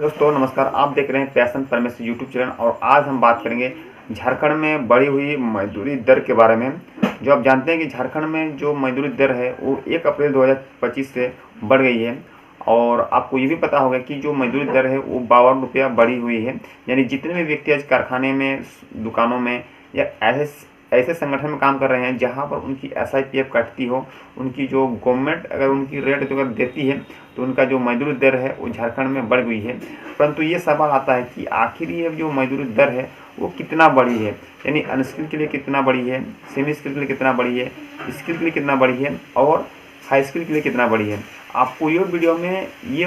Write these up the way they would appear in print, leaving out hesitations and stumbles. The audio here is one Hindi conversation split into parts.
दोस्तों नमस्कार। आप देख रहे हैं पैशन परमेश यूट्यूब चैनल और आज हम बात करेंगे झारखंड में बढ़ी हुई मजदूरी दर के बारे में। जो आप जानते हैं कि झारखंड में जो मजदूरी दर है वो 1 अप्रैल 2025 से बढ़ गई है। और आपको ये भी पता होगा कि जो मजदूरी दर है वो 52 रुपया बढ़ी हुई है। यानी जितने भी व्यक्ति आज कारखाने में, दुकानों में या ऐसे संगठन में काम कर रहे हैं जहां पर उनकी SIPF कटती हो, उनकी जो गवर्नमेंट अगर उनकी रेट अगर देती है तो उनका जो मजदूरी दर है वो झारखंड में बढ़ गई है। परंतु ये सवाल आता है कि आखिर ये जो मजदूरी दर है वो कितना बढ़ी है, यानी अनस्किल के लिए कितना बढ़ी है, सेमी स्किल के लिए कितना बढ़ी है, स्किल के लिए कितना बढ़ी है और हाई स्किल के लिए कितना बढ़ी है। आपको ये वीडियो में ये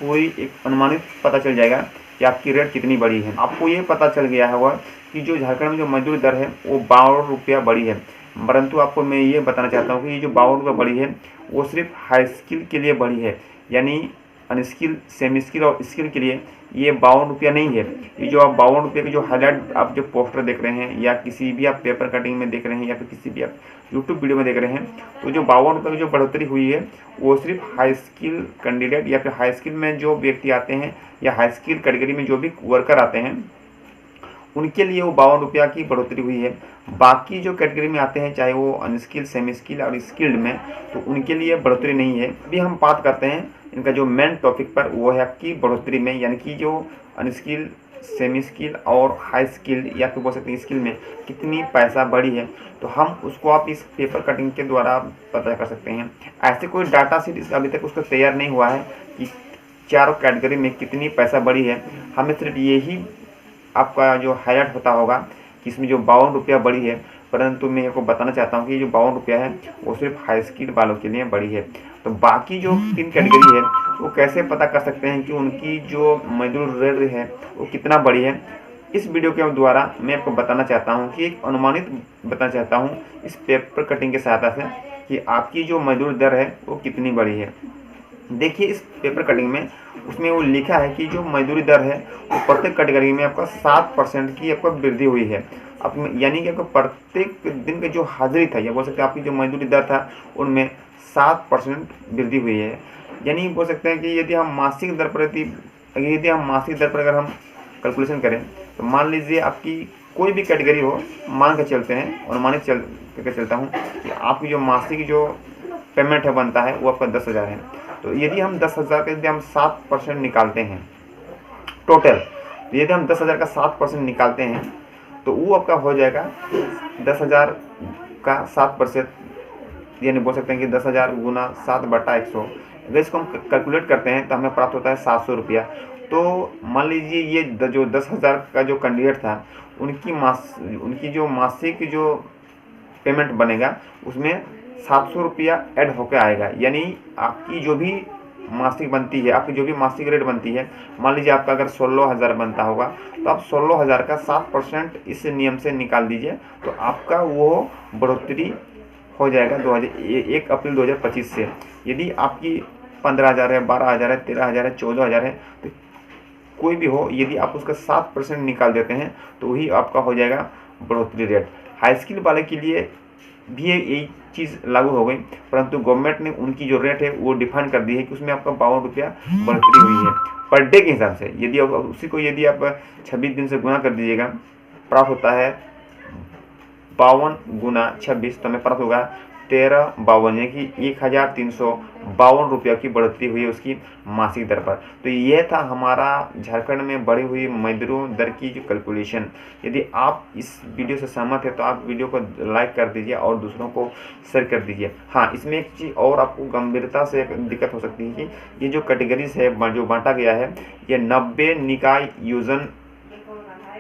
पूरी एक अनुमानित पता चल जाएगा कि आपकी रेट कितनी बढ़ी है। आपको ये पता चल गया होगा कि जो झारखंड में जो मजदूरी दर है वो 52 रुपया बढ़ी है। परंतु आपको मैं ये बताना चाहता हूँ कि ये जो 52 रुपया बढ़ी है वो सिर्फ हाई स्किल के लिए बढ़ी है, यानी अनस्किल, सेमी स्किल और स्किल के लिए ये 52 रुपया नहीं है। ये जो आप 52 रुपये की जो हाईलाइट आप जो पोस्टर देख रहे हैं या किसी भी आप पेपर कटिंग में देख रहे हैं या फिर किसी भी आप यूट्यूब वीडियो में देख रहे हैं, तो जो 52 रुपये की जो बढ़ोतरी हुई है वो सिर्फ हाई स्किल कैंडिडेट या फिर हाई स्किल में जो व्यक्ति आते हैं या हाई स्किल कैटेगरी में जो भी वर्कर आते हैं उनके लिए वो 52 रुपया की बढ़ोतरी हुई है। बाकी जो कैटेगरी में आते हैं, चाहे वो अनस्किल, सेमी स्किल और स्किल्ड में, तो उनके लिए बढ़ोतरी नहीं है। अभी हम बात करते हैं इनका जो मेन टॉपिक पर, वो है आपकी बढ़ोतरी में, यानी कि जो अनस्किल, सेमी स्किल और हाई स्किल या फिर बोल सकते हैं स्किल में कितनी पैसा बढ़ी है। तो हम उसको आप इस पेपर कटिंग के द्वारा पता कर सकते हैं। ऐसे कोई डाटा शीट इसका अभी तक उसका तैयार नहीं हुआ है कि चारों कैटेगरी में कितनी पैसा बढ़ी है। हमें सिर्फ यही आपका जो हाईलाइट होता होगा कि इसमें जो 52 रुपया बढ़ी है, परंतु मैं आपको बताना चाहता हूँ कि जो 52 रुपया है वो सिर्फ हाई स्किल वालों के लिए बढ़ी है। तो बाकी जो 3 कैटेगरी है वो कैसे पता कर सकते हैं कि उनकी जो मजदूर रेट है वो कितना बढ़ी है। इस वीडियो के द्वारा मैं आपको बताना चाहता हूँ कि एक अनुमानित बताना चाहता हूँ इस पेपर कटिंग की सहायता से कि आपकी जो मजदूर दर है वो कितनी बढ़ी है। देखिए इस पेपर कटिंग में उसमें वो लिखा है कि जो मजदूरी दर है वो प्रत्येक कैटेगरी में आपका 7% की आपका वृद्धि हुई है। अब यानी कि आपका प्रत्येक दिन का जो हाजिरी था या बोल सकते हैं आपकी जो मजदूरी दर था उनमें 7% वृद्धि हुई है। यानी बोल सकते हैं कि यदि हम मासिक दर पर अगर हम कैलकुलेशन करें तो मान लीजिए आपकी कोई भी कैटेगरी हो, मान के चलते हैं, अनुमानित करके चलता हूँ कि आपकी जो मासिक जो पेमेंट है बनता है वो आपका 10,000 है। तो यदि हम 10,000 का यदि हम 7% निकालते हैं टोटल, तो यदि हम 10,000 का 7% निकालते हैं तो वो आपका हो जाएगा 10,000 का 7%, यानी बोल सकते हैं कि 10,000 गुना 7/100। अगर इसको हम कैलकुलेट करते हैं तो हमें प्राप्त होता है 700 रुपया। तो मान लीजिए ये जो 10,000 का जो कैंडिडेट था उनकी जो मासिक जो पेमेंट बनेगा उसमें 700 रुपया ऐड होकर आएगा। यानी आपकी जो भी मासिक बनती है, आपकी जो भी मासिक रेट बनती है, मान लीजिए आपका अगर 16,000 बनता होगा तो आप 16,000 का 7% इस नियम से निकाल दीजिए तो आपका वो बढ़ोतरी हो जाएगा 1 अप्रैल 2025 से। यदि आपकी 15,000 है, 12,000 है, 13,000 है, 14,000 है, तो कोई भी हो, यदि आप उसका 7% निकाल देते हैं तो वही आपका हो जाएगा बढ़ोतरी रेट। हाई स्किल वाले के लिए भी यही चीज़ लागू हो गई, परंतु गवर्नमेंट ने उनकी जो रेट है वो डिफाइन कर दी है कि उसमें आपका 52 रुपया बढ़ोतरी हुई है पर डे के हिसाब से। यदि उसी को यदि आप 26 दिन से गुना कर दीजिएगा, प्राप्त होता है 52 गुना 26, तो हमें प्राप्त होगा 1352, यानी कि 1,352 रुपया की बढ़ोतरी हुई है उसकी मासिक दर पर। तो यह था हमारा झारखंड में बढ़ी हुई मजदूरों दर की जो कैलकुलेशन। यदि आप इस वीडियो से सहमत है तो आप वीडियो को लाइक कर दीजिए और दूसरों को शेयर कर दीजिए। हाँ, इसमें एक चीज़ और आपको गंभीरता से एक दिक्कत हो सकती है कि ये जो कैटेगरीज है जो बांटा गया है, ये 90 निकाय योजन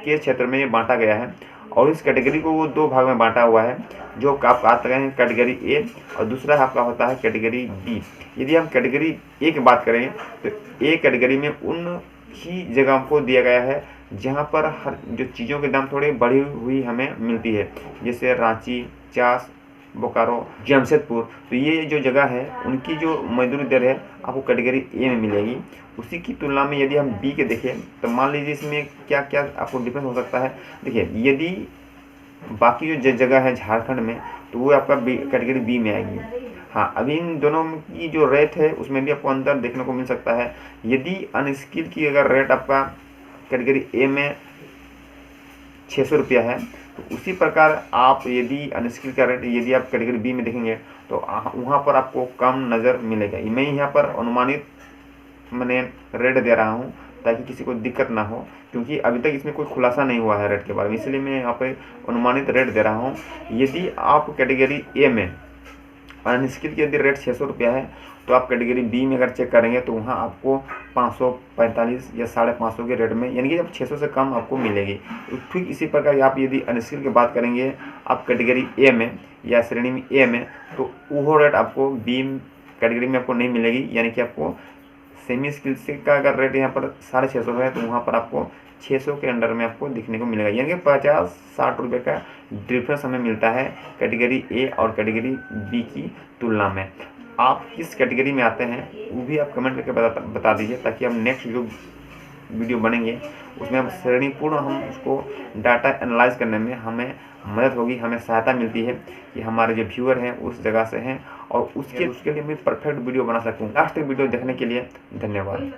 के क्षेत्र में ये बांटा गया है और इस कैटेगरी को वो 2 भाग में बांटा हुआ है। जो आप आते हैं कैटेगरी ए और दूसरा आपका होता है कैटेगरी बी। यदि हम कैटेगरी ए की बात करें तो ए कैटेगरी में उन ही जगह को दिया गया है जहां पर हर जो चीज़ों के दाम थोड़ी बढ़ी हुई हमें मिलती है, जैसे रांची, चास, बोकारो, जमशेदपुर। तो ये जो जगह है उनकी जो मजदूरी दर है आपको कैटेगरी ए में मिलेगी। उसी की तुलना में यदि हम बी के देखें तो मान लीजिए इसमें क्या क्या आपको डिफरेंस हो सकता है। देखिए, यदि बाकी जो जगह है झारखंड में तो वो आपका कैटेगरी बी में आएगी। हाँ, अभी इन दोनों की जो रेट है उसमें भी आपको अंतर देखने को मिल सकता है। यदि अनस्किल की अगर रेट आपका कैटेगरी ए में 600 रुपया है, तो उसी प्रकार आप यदि अनस्किल का रेट यदि आप कैटेगरी बी में देखेंगे तो वहाँ पर आपको कम नज़र मिलेगा। मैं यहाँ पर अनुमानित मैंने रेट दे रहा हूँ ताकि किसी को दिक्कत ना हो, क्योंकि अभी तक इसमें कोई खुलासा नहीं हुआ है रेट के बारे में, इसलिए मैं यहाँ पे अनुमानित रेट दे रहा हूँ। यदि आप कैटेगरी ए में अनस्किल की यदि रेट 600 रुपया है, तो आप कैटेगरी बी में अगर चेक करेंगे तो वहाँ आपको 545 या 550 के रेट में, यानी कि जब 600 से कम आपको मिलेगी। तो ठीक इसी प्रकार आप यदि अनस्किल की बात करेंगे आप कैटेगरी ए में या श्रेणी में ए में, तो वो रेट आपको बी कैटेगरी में आपको नहीं मिलेगी। यानी कि आपको सेमी स्किल से का अगर रेट यहाँ पर 650 है, तो वहाँ पर आपको 600 के अंडर में आपको दिखने को मिलेगा। यानी कि 50-60 रुपये का डिफरेंस हमें मिलता है कैटेगरी ए और कैटेगरी बी की तुलना में। आप किस कैटेगरी में आते हैं वो भी आप कमेंट करके बता दीजिए, ताकि हम नेक्स्ट जो वीडियो बनेंगे उसमें हम श्रेणीपूर्ण हम उसको डाटा एनालाइज करने में हमें मदद होगी, हमें सहायता मिलती है कि हमारे जो व्यूअर हैं उस जगह से हैं और उसके लिए मैं परफेक्ट वीडियो बना सकूँ। लास्ट वीडियो देखने के लिए धन्यवाद।